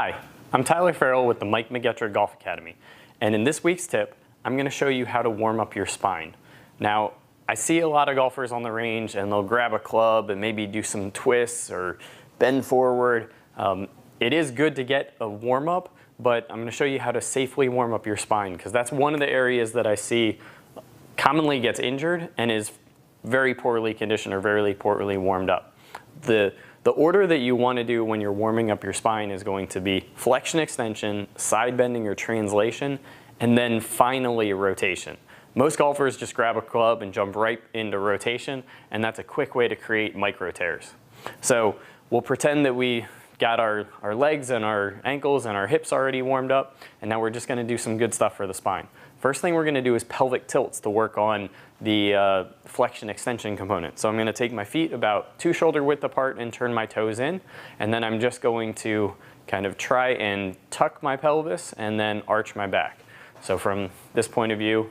Hi, I'm Tyler Farrell with the Mike McGetra Golf Academy, and in this week's tip, I'm going to show you how to warm up your spine. Now, I see a lot of golfers on the range and they'll grab a club and maybe do some twists or bend forward. It is good to get a warm up, but I'm going to show you how to safely warm up your spine because that's one of the areas that I see commonly gets injured and is very poorly conditioned or very poorly warmed up. The order that you want to do when you're warming up your spine is going to be flexion extension, side bending or translation, and then finally rotation. Most golfers just grab a club and jump right into rotation, and that's a quick way to create micro tears. So we'll pretend that we got our legs and our ankles and our hips already warmed up, and now we're just going to do some good stuff for the spine. First thing we're going to do is pelvic tilts to work on the flexion extension component. So I'm going to take my feet about 2 shoulder width apart and turn my toes in, and then I'm just going to kind of try and tuck my pelvis and then arch my back. So from this point of view,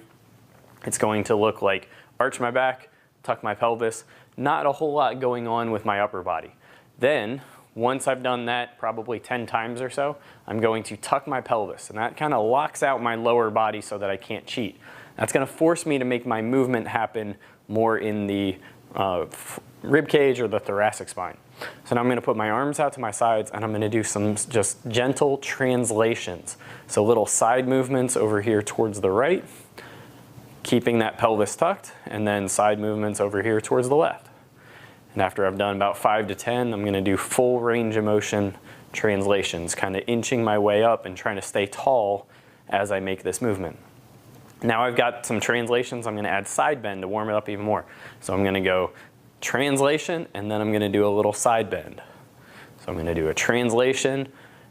it's going to look like arch my back, tuck my pelvis, not a whole lot going on with my upper body. Then once I've done that probably 10 times or so, I'm going to tuck my pelvis, and that kind of locks out my lower body so that I can't cheat. That's going to force me to make my movement happen more in the rib cage or the thoracic spine. So now I'm going to put my arms out to my sides and I'm going to do some just gentle translations. So little side movements over here towards the right, keeping that pelvis tucked, and then side movements over here towards the left. And after I've done about 5 to 10, I'm going to do full range of motion translations, kind of inching my way up and trying to stay tall as I make this movement. Now I've got some translations. I'm going to add side bend to warm it up even more. So I'm going to go translation, and then I'm going to do a little side bend. So I'm going to do a translation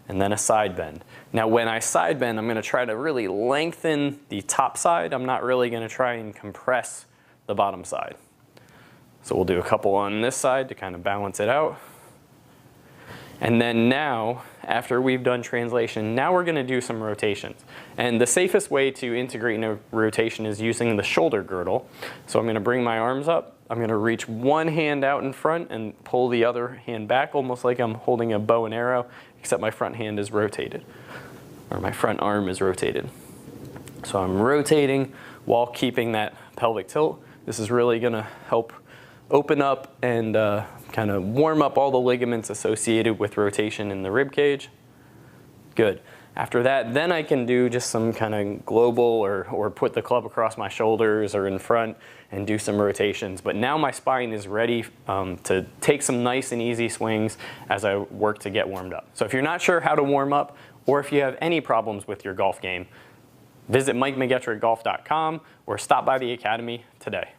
and then a side bend. Now when I side bend, I'm going to try to really lengthen the top side. I'm not really going to try and compress the bottom side. So we'll do a couple on this side to kind of balance it out. And then now, after we've done translation, now we're going to do some rotations. And the safest way to integrate in a rotation is using the shoulder girdle. So I'm going to bring my arms up. I'm going to reach one hand out in front and pull the other hand back, almost like I'm holding a bow and arrow, except my front hand is rotated, or my front arm is rotated. So I'm rotating while keeping that pelvic tilt. This is really going to help open up and kind of warm up all the ligaments associated with rotation in the rib cage. Good. After that, then I can do just some kind of global or put the club across my shoulders or in front and do some rotations. But now my spine is ready to take some nice and easy swings as I work to get warmed up. So if you're not sure how to warm up, or if you have any problems with your golf game, visit MikeMcGetraGolf.com or stop by the Academy today.